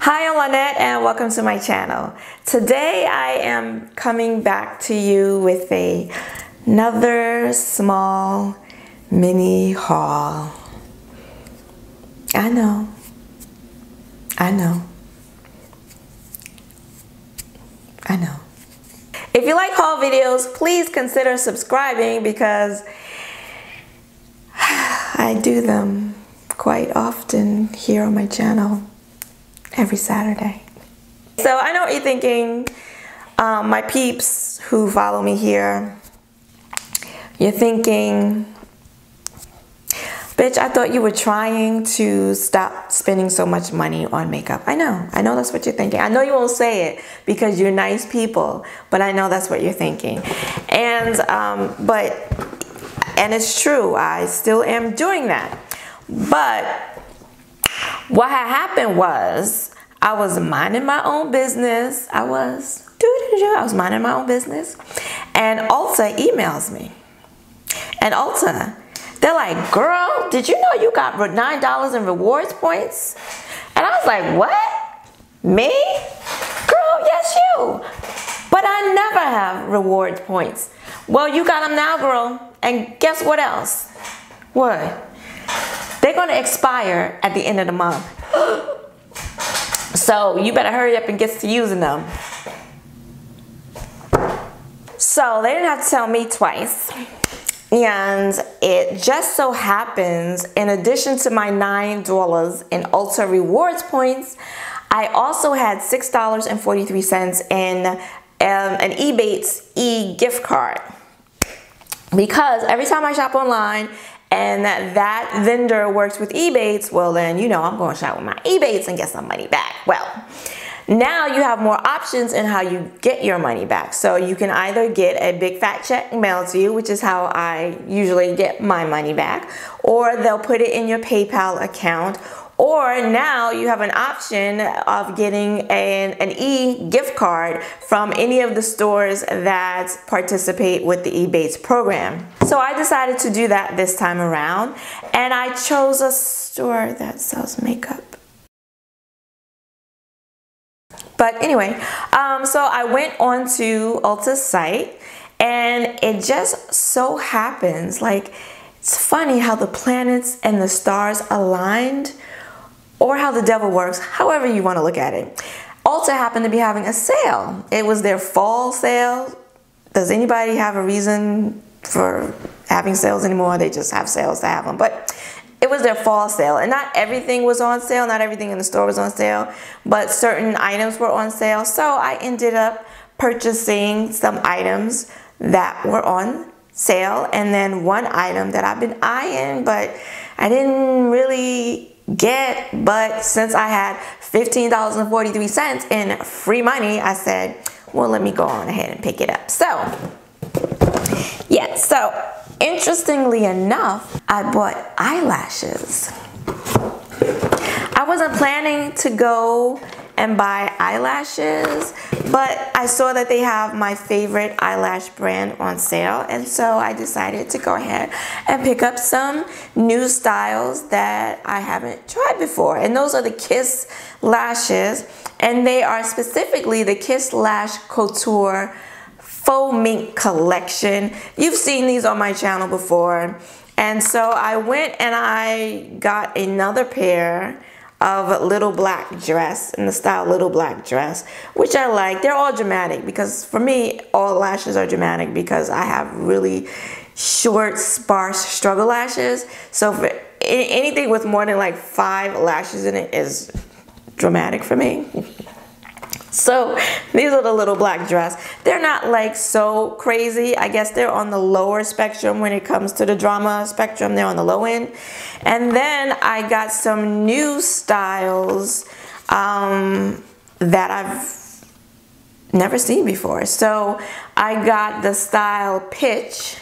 Hi, I'm Lynette and welcome to my channel. Today I am coming back to you with another small mini haul. I know. If you like haul videos, please consider subscribing because I do them quite often here on my channel. Every Saturday. So I know what you're thinking, my peeps who follow me here, you're thinking, bitch, I thought you were trying to stop spending so much money on makeup. I know that's what you're thinking. I know you won't say it because you're nice people, but I know that's what you're thinking. And and it's true, I still am doing that. But what had happened was I was minding my own business. I was minding my own business. And Ulta emails me. And Ulta, they're like, girl, did you know you got $9 in rewards points? And I was like, what? Me? Girl, yes, you. But I never have rewards points. Well, you got them now, girl. And guess what else? What? They're going to expire at the end of the month. So you better hurry up and get to using them. So they didn't have to tell me twice. And it just so happens, in addition to my $9 in Ulta rewards points, I also had $6.43 in an Ebates e-gift card. Because every time I shop online, and that vendor works with Ebates, well then, you know, I'm going to shop with my Ebates and get some money back. Well, now you have more options in how you get your money back. So you can either get a big fat check mailed to you, which is how I usually get my money back, or they'll put it in your PayPal account, or now you have an option of getting an e-gift card from any of the stores that participate with the Ebates program. So I decided to do that this time around, and I chose a store that sells makeup. But anyway, so I went onto Ulta's site, and it just so happens, like, it's funny how the planets and the stars aligned, or how the devil works, however you want to look at it. Ulta happened to be having a sale. It was their fall sale. Does anybody have a reason for having sales anymore? They just have sales to have them. But it was their fall sale, and not everything was on sale. Not everything in the store was on sale, but certain items were on sale. So I ended up purchasing some items that were on sale, and then one item that I've been eyeing, but I didn't really get, but since I had $15.43 in free money, I said, well, let me go on ahead and pick it up. So yeah, so interestingly enough, I bought eyelashes. I wasn't planning to go and buy eyelashes, but I saw that they have my favorite eyelash brand on sale, and so I decided to go ahead and pick up some new styles that I haven't tried before, and those are the Kiss lashes, and they are specifically the Kiss Lash Couture Faux Mink collection. You've seen these on my channel before, and so I went and I got another pair of little black dress, in the style little black dress, which I like. They're all dramatic because for me, all lashes are dramatic because I have really short, sparse struggle lashes. So for anything with more than like 5 lashes in it is dramatic for me. So these are the little black dress. They're not like so crazy. I guess they're on the lower spectrum when it comes to the drama spectrum. They're on the low end. And then I got some new styles that I've never seen before. So I got the style Pitch.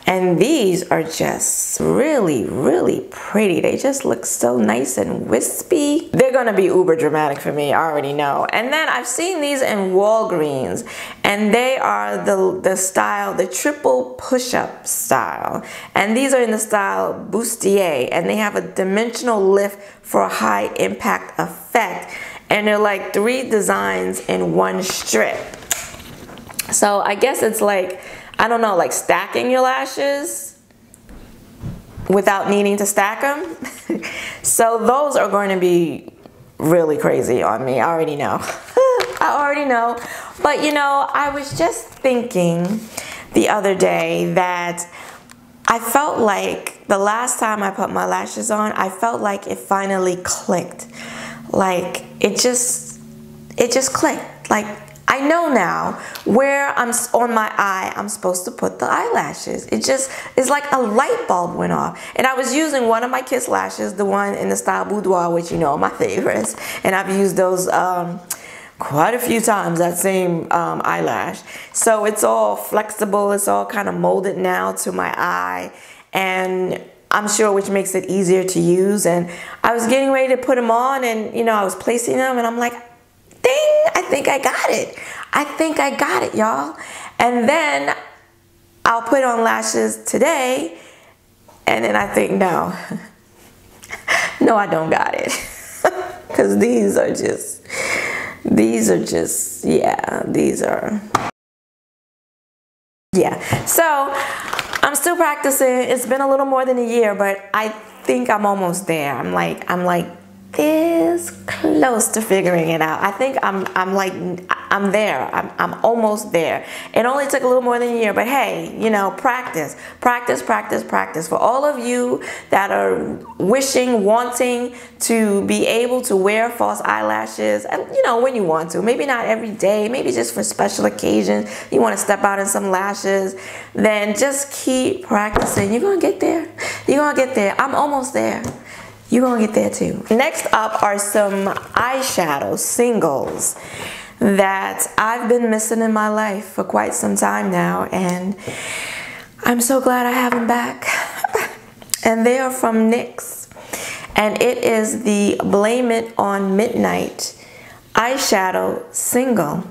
And these are just really, really pretty. They just look so nice and wispy. They're gonna be uber dramatic for me, I already know. And then I've seen these in Walgreens, and they are the style, the triple push-up style. And these are in the style Bustier, and they have a dimensional lift for a high impact effect. and they're like 3 designs in one strip. So I guess it's like, I don't know, like stacking your lashes without needing to stack them. So those are going to be really crazy on me. I already know. I already know. But you know, I was just thinking the other day that I felt like the last time I put my lashes on, I felt like it finally clicked. Like it just clicked. Like I know now where I'm on my eye I'm supposed to put the eyelashes. It's like a light bulb went off. And I was using one of my Kiss lashes, the one in the style boudoir, which you know are my favorites, and I've used those quite a few times, that same eyelash. So it's all flexible, it's all kind of molded now to my eye, and I'm sure which makes it easier to use. And I was getting ready to put them on, and you know, I was placing them, and I'm like, ding, I think I got it. I think I got it, y'all. And then I'll put on lashes today, and then I think, no, no, I don't got it. Because these are just, yeah. So I'm still practicing. It's been a little more than a year, but I think I'm almost there. I'm like this close to figuring it out. I think I'm there. I'm almost there. It only took a little more than a year, but hey, you know, practice. For all of you that are wanting to be able to wear false eyelashes, and you know, when you want to, maybe not every day, maybe just for special occasions, you want to step out in some lashes, then just keep practicing. You're gonna get there. You're gonna get there. I'm almost there. You're gonna get there too. Next up are some eyeshadow singles that I've been missing in my life for quite some time now, and I'm so glad I have them back. And they are from NYX, and it is the Blame It on Midnight eyeshadow single.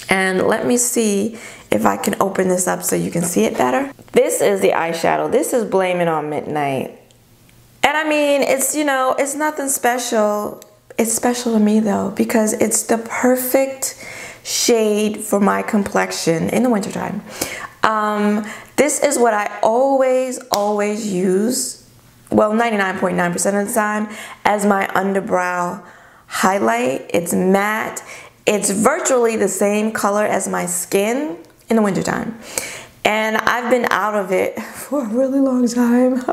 And let me see if I can open this up so you can see it better. This is the eyeshadow. This is Blame It on Midnight. And I mean, it's, you know, it's nothing special. It's special to me though, because it's the perfect shade for my complexion in the wintertime. This is what I always use, well, 99.9% of the time, as my underbrow highlight. It's matte. It's virtually the same color as my skin in the wintertime. And I've been out of it for a really long time,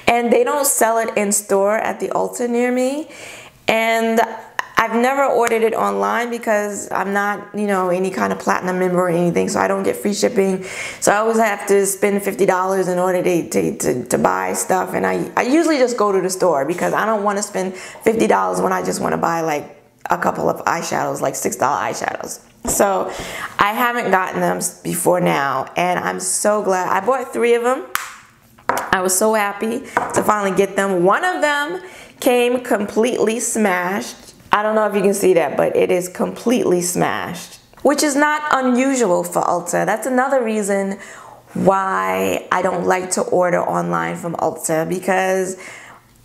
And they don't sell it in store at the Ulta near me. And I've never ordered it online because I'm not, you know, any kind of platinum member or anything, so I don't get free shipping. So I always have to spend $50 in order to buy stuff. And I usually just go to the store because I don't want to spend $50 when I just want to buy like a couple of eyeshadows, like $6 eyeshadows. So I haven't gotten them before now, and I'm so glad. I bought 3 of them. I was so happy to finally get them. One of them came completely smashed. I don't know if you can see that, but it is completely smashed, which is not unusual for Ulta. That's another reason why I don't like to order online from Ulta, because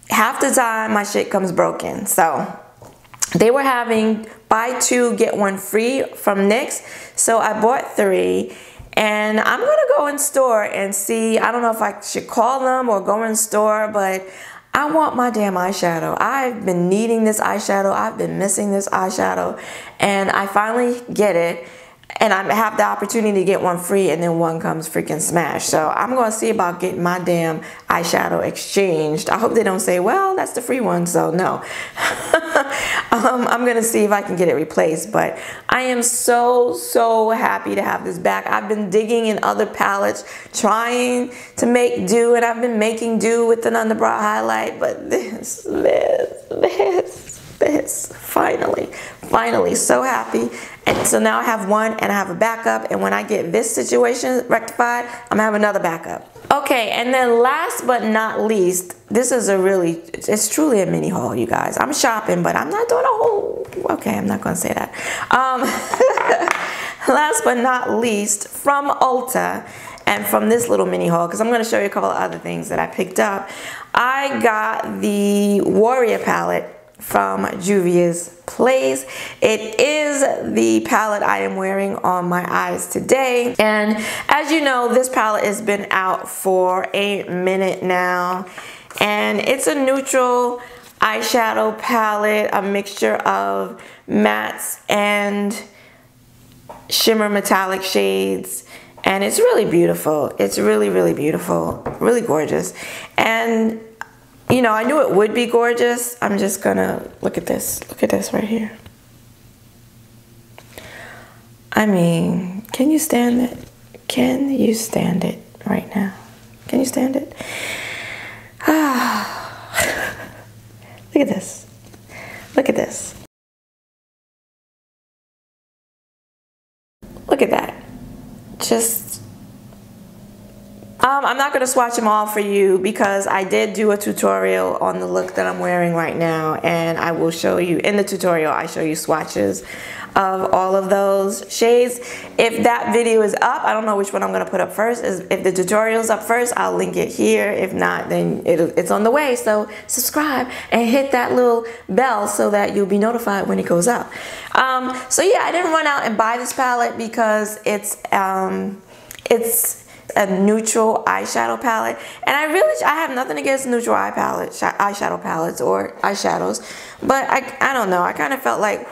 half the time my shit comes broken. So they were having buy 2 get 1 free from NYX, so I bought 3, and I'm gonna go in store and see. I don't know if I should call them or go in store, but I want my damn eyeshadow. I've been needing this eyeshadow. I've been missing this eyeshadow, and I finally get it. And I have the opportunity to get 1 free, and then 1 comes freaking smashed. So I'm going to see about getting my damn eyeshadow exchanged. I hope they don't say, well, that's the free one, so no. I'm going to see if I can get it replaced. But I am so happy to have this back. I've been digging in other palettes, trying to make do, and I've been making do with an underbrow highlight. But this, finally, so happy. And so now I have 1 and I have a backup, and when I get this situation rectified, I'm gonna have another backup. Okay, and then last but not least, this is it's truly a mini haul, you guys. I'm shopping, but I'm not doing a whole, okay, I'm not gonna say that. Last but not least, from Ulta, and from this little mini haul, because I'm gonna show you a couple of other things that I picked up. I got the Warrior palette from Juvia's Place. It is the palette I am wearing on my eyes today. And as you know, this palette has been out for a minute now. And it's a neutral eyeshadow palette, a mixture of mattes and shimmer metallic shades. And it's really beautiful. It's really, really beautiful, really gorgeous. And you know, I knew it would be gorgeous. I'm just gonna look at this. Look at this right here. I mean, can you stand it? Can you stand it right now? Can you stand it? Look at this. Look at this. Look at that. Just, I'm not going to swatch them all for you because I did do a tutorial on the look that I'm wearing right now, and I will show you, in the tutorial, I show you swatches of all of those shades. If that video is up, I don't know which one I'm going to put up first. If the tutorial is up first, I'll link it here. If not, then it's on the way. So subscribe and hit that little bell so that you'll be notified when it goes up. So yeah, I didn't run out and buy this palette because it's a neutral eyeshadow palette, and I have nothing against neutral eyeshadow palettes or eyeshadows, but I don't know, I kind of felt like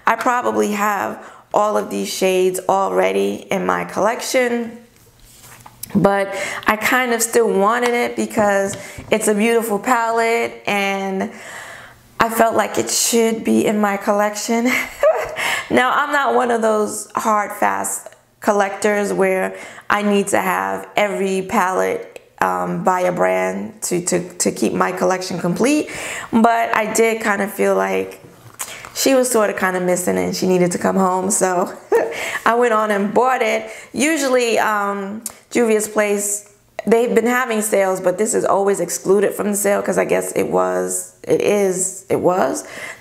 I probably have all of these shades already in my collection, but I kind of still wanted it because it's a beautiful palette and I felt like it should be in my collection. Now, I'm not one of those hard, fast collectors where I need to have every palette by a brand to keep my collection complete, but I did kind of feel like she was sort of kind of missing and she needed to come home, so I went on and bought it. Usually Juvia's Place, they've been having sales, but this is always excluded from the sale because I guess it was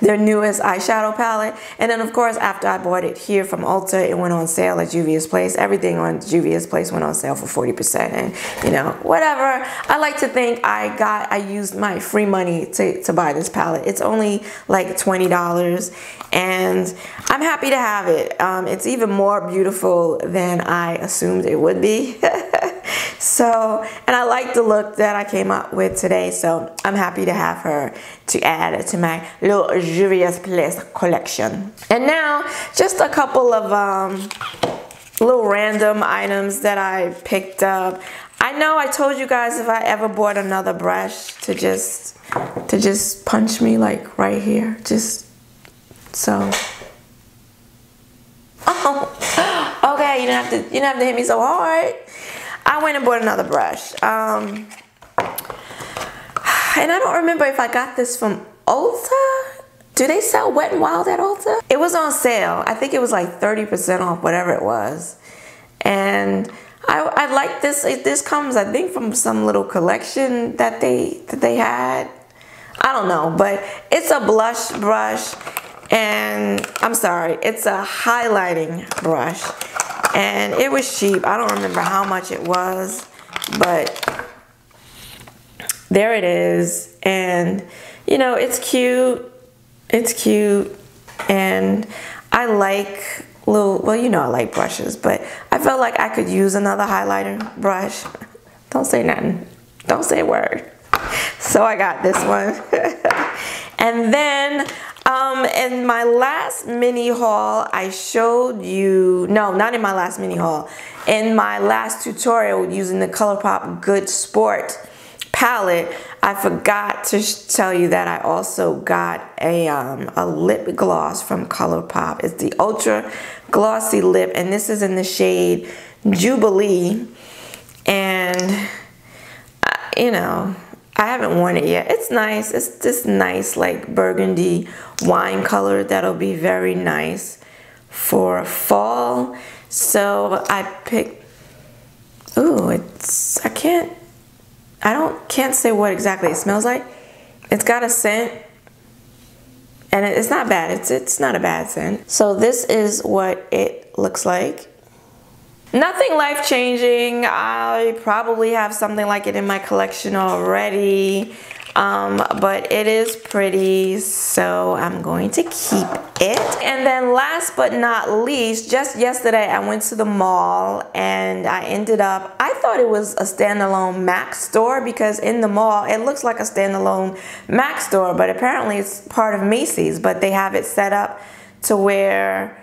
their newest eyeshadow palette. And then of course, after I bought it here from Ulta, it went on sale at Juvia's Place. Everything on Juvia's Place went on sale for 40%, and you know, whatever. I like to think I used my free money to buy this palette. It's only like $20 and I'm happy to have it. It's even more beautiful than I assumed it would be. So, and I like the look that I came up with today, so I'm happy to have her to add to my little Juvia's Place collection. And now, just a couple of little random items that I picked up. I know I told you guys if I ever bought another brush to just punch me like right here, just so. Oh, okay, you didn't have to hit me so hard. I went and bought another brush. And I don't remember if I got this from Ulta. Do they sell Wet n Wild at Ulta? It was on sale. I think it was like 30% off, whatever it was. And I like this. This comes, I think, from some little collection that they had. I don't know, but it's a blush brush. And I'm sorry, it's a highlighting brush. And it was cheap. I don't remember how much it was, but there it is. And you know, it's cute. It's cute. And I like little, well, you know, I like brushes, but I felt like I could use another highlighter brush. Don't say nothing. Don't say a word. So I got this one. And then in my last mini haul, I showed you, no, not in my last mini haul, in my last tutorial using the Colourpop Good Sport palette, I forgot to tell you that I also got a lip gloss from Colourpop. It's the Ultra Glossy Lip, and this is in the shade Jubilee. And, you know, I haven't worn it yet. It's nice. It's this nice like burgundy wine color that'll be very nice for fall. So I picked, ooh, I can't say what exactly it smells like. It's got a scent and it's not bad. It's not a bad scent. So this is what it looks like. Nothing life-changing. I probably have something like it in my collection already. but it is pretty, so I'm going to keep it. And then last but not least, just yesterday I went to the mall and I ended up, I thought it was a standalone MAC store because in the mall it looks like a standalone MAC store, but apparently it's part of Macy's, but they have it set up to where,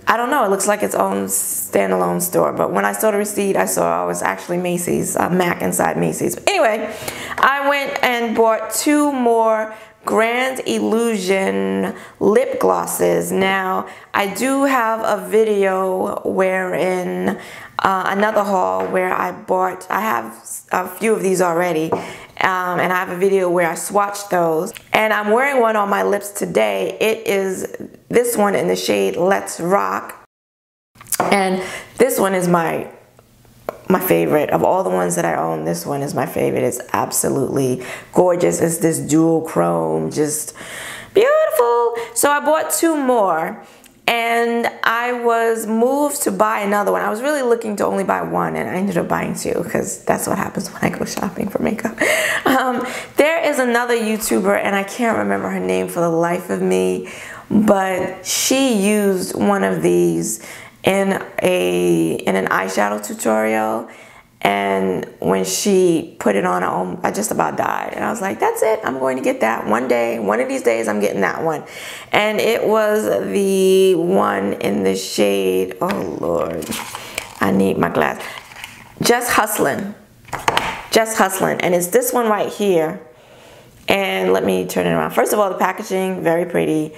I don't know, it looks like its own standalone store. But when I saw the receipt, I saw it was actually Macy's, MAC inside Macy's. But anyway, I went and bought 2 more Grand Illusion lip glosses. Now, I do have a video wherein, another haul where I have a few of these already. And I have a video where I swatched those. And I'm wearing one on my lips today. It is this one in the shade Let's Rock. And this one is my favorite. Of all the ones that I own, this one is my favorite. It's absolutely gorgeous. It's this dual chrome, just beautiful. So I bought 2 more. And I was moved to buy another one. I was really looking to only buy one, and I ended up buying 2 because that's what happens when I go shopping for makeup. There is another YouTuber, and I can't remember her name for the life of me, but she used one of these in an eyeshadow tutorial. And when she put it on, I just about died. And I was like, that's it. I'm going to get that one day. One of these days, I'm getting that one. And it was the one in the shade, oh Lord, I need my glass. Just Hustlin. Just Hustlin. And it's this one right here. And let me turn it around. First of all, the packaging, very pretty.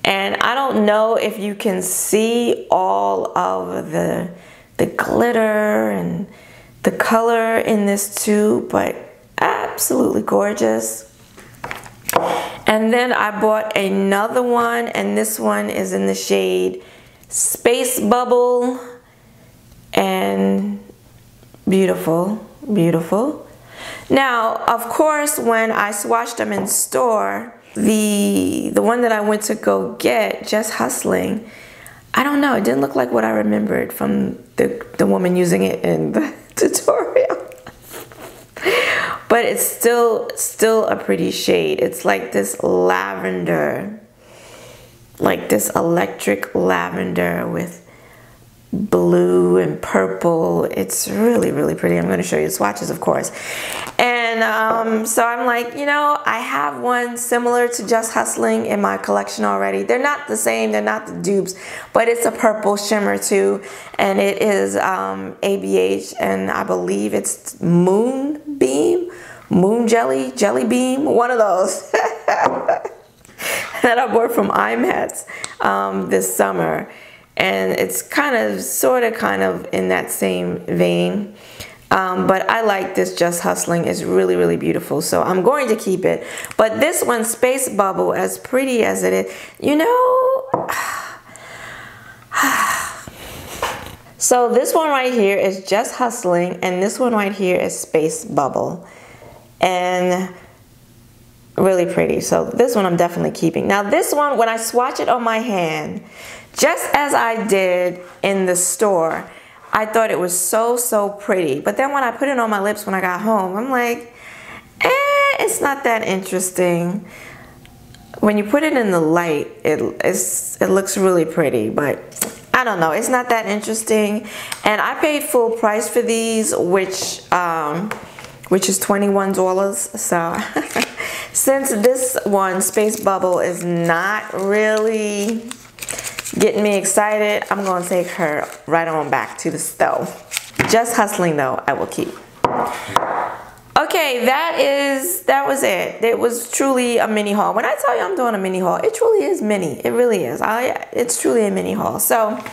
And I don't know if you can see all of the glitter and the color in this too, but absolutely gorgeous. And then I bought another one, and this one is in the shade Space Bubble, and beautiful, beautiful. Now, of course, when I swatched them in store, the one that I went to go get, Just Hustling, I don't know, it didn't look like what I remembered from the woman using it in the tutorial. But it's still a pretty shade. It's like this lavender, like this electric lavender with blue and purple. It's really, really pretty. I'm going to show you the swatches, of course. And so I'm like, you know, I have one similar to Just Hustling in my collection already. They're not the same, they're not the dupes, but it's a purple shimmer too, and it is ABH, and I believe it's Moonbeam, Moon Jelly, Jelly Beam, one of those that I bought from IMATS this summer. And it's kind of, sort of in that same vein. But I like this Just Hustling. It's really, really beautiful. So I'm going to keep it. But this one, Space Bubble, as pretty as it is, you know. So this one right here is Just Hustling. And this one right here is Space Bubble. And really pretty. So this one I'm definitely keeping. Now this one, when I swatch it on my hand, just as I did in the store, I thought it was so pretty. But then when I put it on my lips when I got home, I'm like, it's not that interesting. When you put it in the light, it looks really pretty, but I don't know, it's not that interesting. And I paid full price for these, which is $21. So since this one, Space Bubble, is not really getting me excited, I'm going to take her right on back to the stove. Just Hustling though, I will keep. Okay, that was it. It was truly a mini haul. When I tell you I'm doing a mini haul, it truly is mini. It really is. It's truly a mini haul. So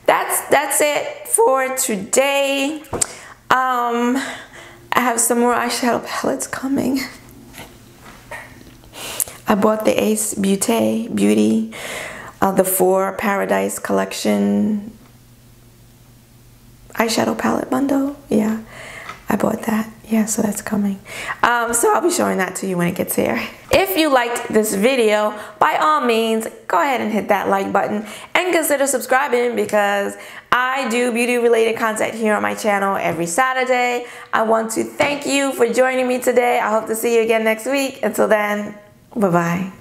that's it for today. I have some more eyeshadow palettes coming. I bought the Ace Beauty, the 4 Paradise Collection eyeshadow palette bundle. Yeah, I bought that. Yeah, so that's coming. So I'll be showing that to you when it gets here. If you liked this video, by all means, go ahead and hit that like button and consider subscribing, because I do beauty related content here on my channel every Saturday. I want to thank you for joining me today. I hope to see you again next week. Until then, bye-bye.